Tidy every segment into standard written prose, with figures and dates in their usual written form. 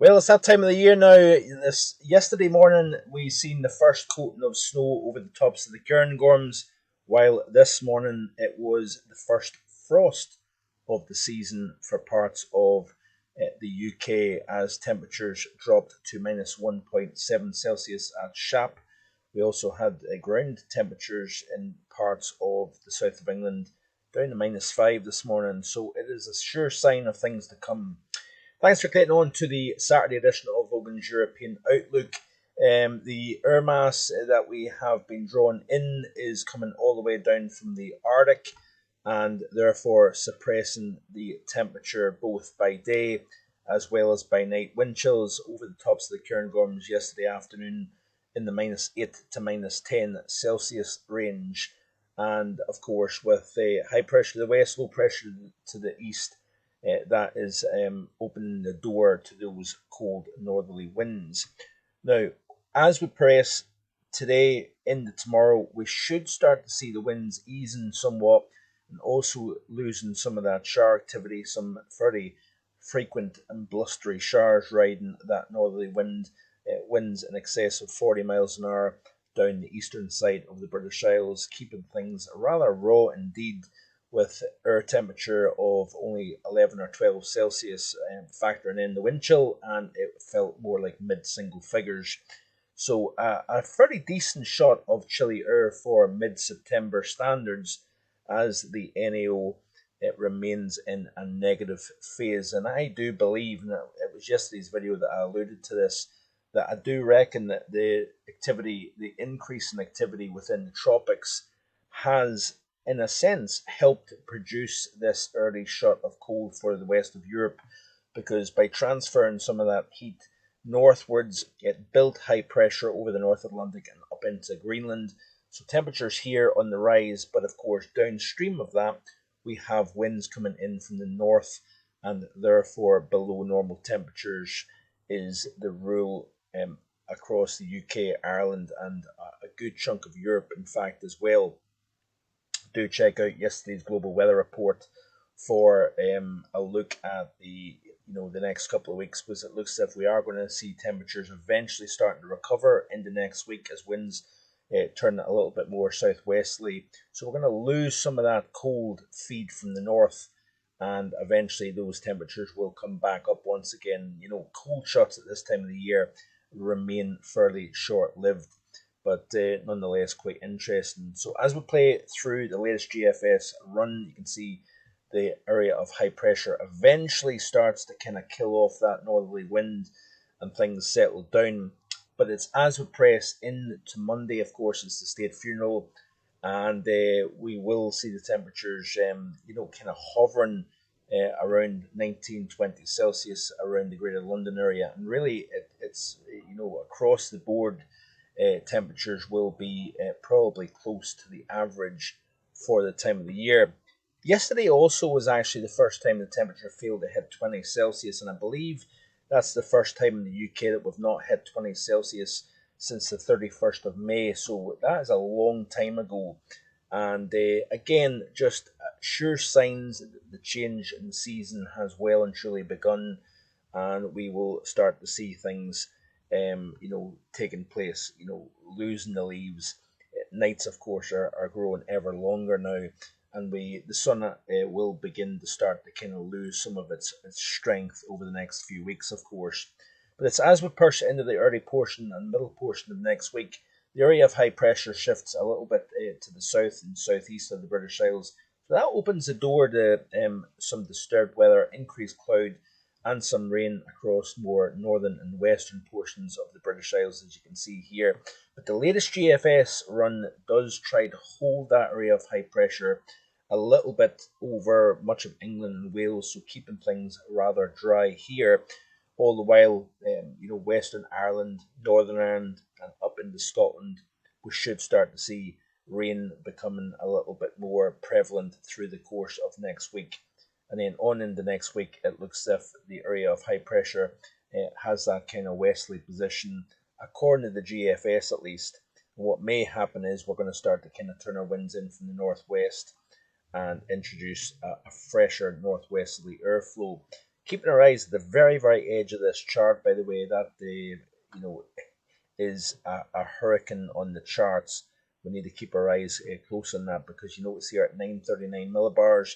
Well, it's that time of the year now. Yesterday morning, we seen the first coating of snow over the tops of the Cairngorms, while this morning it was the first frost of the season for parts of the UK as temperatures dropped to -1.7 Celsius at Shap. We also had ground temperatures in parts of the south of England down to -5 this morning, so it is a sure sign of things to come. Thanks for clicking on to the Saturday edition of Vogan's European Outlook. The air mass that we have been drawn in is coming all the way down from the Arctic and therefore suppressing the temperature both by day as well as by night. Wind chills over the tops of the Cairngorms yesterday afternoon in the -8 to -10 Celsius range. And of course, with high pressure to the west, low pressure to the east, that is opening the door to those cold northerly winds. Now, as we press today into tomorrow, we should start to see the winds easing somewhat and also losing some of that shower activity, some fairly frequent and blustery showers riding that northerly wind, winds in excess of 40 miles an hour down the eastern side of the British Isles, keeping things rather raw indeed, with air temperature of only 11 or 12 Celsius, factoring in the wind chill, and it felt more like mid-single figures. So a fairly decent shot of chilly air for mid-September standards as the NAO remains in a negative phase. And I do believe, and it was yesterday's video that I alluded to this, that I do reckon that the increase in activity within the tropics has, in a sense, helped produce this early shot of cold for the west of Europe, because by transferring some of that heat northwards, it built high pressure over the North Atlantic and up into Greenland. So temperatures here on the rise, but of course downstream of that, we have winds coming in from the north, and therefore below normal temperatures is the rule across the UK, Ireland, and a good chunk of Europe, in fact, as well. Do check out yesterday's global weather report for a look at the next couple of weeks, because it looks as if we are going to see temperatures eventually starting to recover in the next week as winds turn a little bit more southwesterly. So we're going to lose some of that cold feed from the north, and eventually those temperatures will come back up once again. Cold shots at this time of the year remain fairly short-lived, but nonetheless quite interesting. So as we play through the latest GFS run, you can see the area of high pressure eventually starts to kind of kill off that northerly wind and things settle down. But it's as we press into Monday, of course, it's the state funeral, and we will see the temperatures, kind of hovering around 19-20 Celsius around the Greater London area, and really it's across the board. Temperatures will be probably close to the average for the time of the year. Yesterday also was actually the first time the temperature failed to hit 20 Celsius, and I believe that's the first time in the UK that we've not hit 20 Celsius since the 31st of May, so that is a long time ago. And again, just sure signs that the change in the season has well and truly begun, and we will start to see things taking place, losing the leaves. Nights, of course, are growing ever longer now, and the sun will begin to start to kind of lose some of its strength over the next few weeks, of course. But it's as we push into the early portion and middle portion of next week, the area of high pressure shifts a little bit to the south and southeast of the British Isles. So that opens the door to some disturbed weather, increased cloud, and some rain across more northern and western portions of the British Isles, as you can see here. But the latest GFS run does try to hold that area of high pressure a little bit over much of England and Wales, so keeping things rather dry here. All the while, Western Ireland, Northern Ireland, and up into Scotland, we should start to see rain becoming a little bit more prevalent through the course of next week. And then on into next week, it looks as if the area of high pressure has that kind of westerly position, according to the GFS at least. And what may happen is we're going to start to kind of turn our winds in from the northwest and introduce a fresher northwesterly airflow. Keeping our eyes at the very, very edge of this chart, by the way, that is a hurricane on the charts. We need to keep our eyes close on that, because you notice here at 939 millibars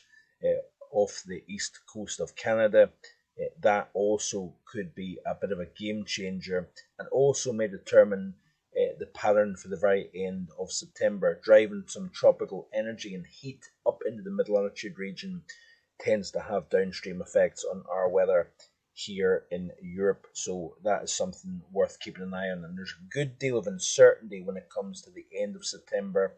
off the east coast of Canada, that also could be a bit of a game changer, and also may determine the pattern for the very end of September, driving some tropical energy and heat up into the mid latitude region. Tends to have downstream effects on our weather here in Europe. So that is something worth keeping an eye on. And there's a good deal of uncertainty when it comes to the end of September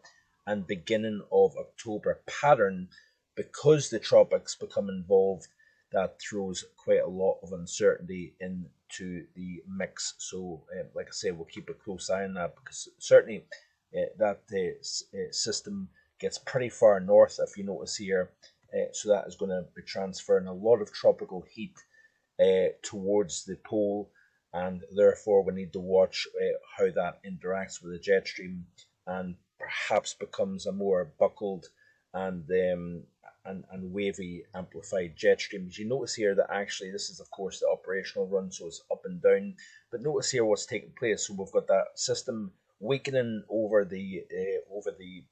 and beginning of October pattern, because the tropics become involved. That throws quite a lot of uncertainty into the mix. So, like I say, we'll keep a close eye on that, because certainly that system gets pretty far north, if you notice here. So that is going to be transferring a lot of tropical heat towards the pole, and therefore we need to watch how that interacts with the jet stream, and perhaps becomes a more buckled and wavy amplified jet stream. As you notice here that actually this is of course the operational run, so it's up and down. But notice here what's taking place. So we've got that system weakening over the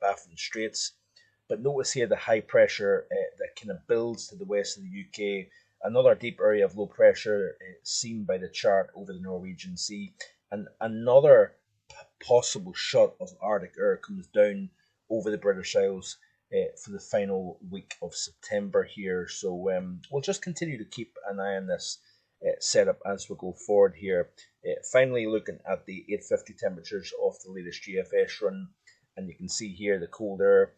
Baffin Straits. But notice here the high pressure that kind of builds to the west of the UK. Another deep area of low pressure seen by the chart over the Norwegian Sea. And another possible shot of Arctic air comes down over the British Isles for the final week of September here. So we'll just continue to keep an eye on this setup as we go forward here. Finally, looking at the 850 temperatures of the latest GFS run, and you can see here the cold air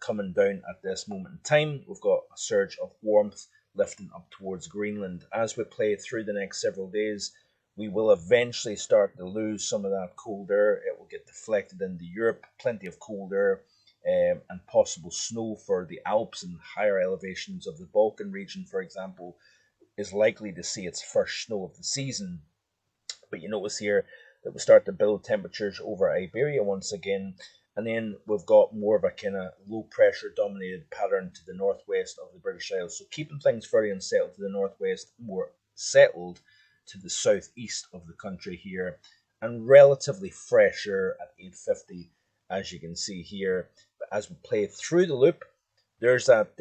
coming down at this moment in time. We've got a surge of warmth lifting up towards Greenland. As we play through the next several days, we will eventually start to lose some of that cold air. It will get deflected into Europe. Plenty of cold air and possible snow for the Alps and higher elevations of the Balkan region, for example, is likely to see its first snow of the season. But you notice here that we start to build temperatures over Iberia once again. And then we've got more of a kind of low pressure dominated pattern to the northwest of the British Isles. So keeping things fairly unsettled to the northwest, more settled to the southeast of the country here, and relatively fresher at 850, as you can see here. But as we play through the loop, there's that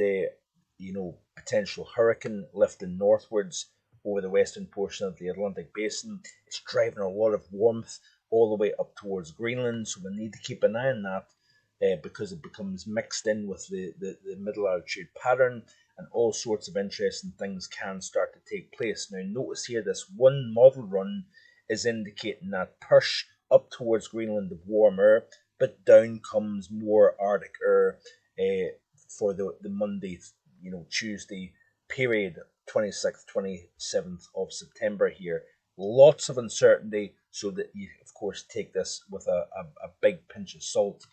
potential hurricane lifting northwards over the western portion of the Atlantic basin. It's driving a lot of warmth all the way up towards Greenland, so we need to keep an eye on that because it becomes mixed in with the middle altitude pattern, and all sorts of interesting things can start to take place. Now notice here this one model run is indicating that push up towards Greenland of warm air, but down comes more Arctic air for the Monday, Tuesday period, 26th, 27th of September here. Lots of uncertainty, so that you, of course, take this with a big pinch of salt.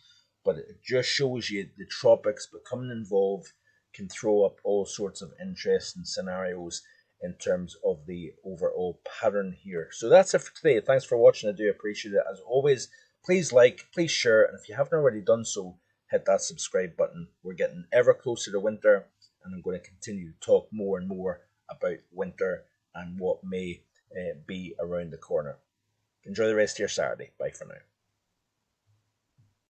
But it just shows you the tropics becoming involved can throw up all sorts of interesting scenarios in terms of the overall pattern here. So that's it for today. Thanks for watching. I do appreciate it. As always, please like, please share, and if you haven't already done so, hit that subscribe button. We're getting ever closer to winter, and I'm going to continue to talk more and more about winter and what may be around the corner. Enjoy the rest of your Saturday. Bye for now.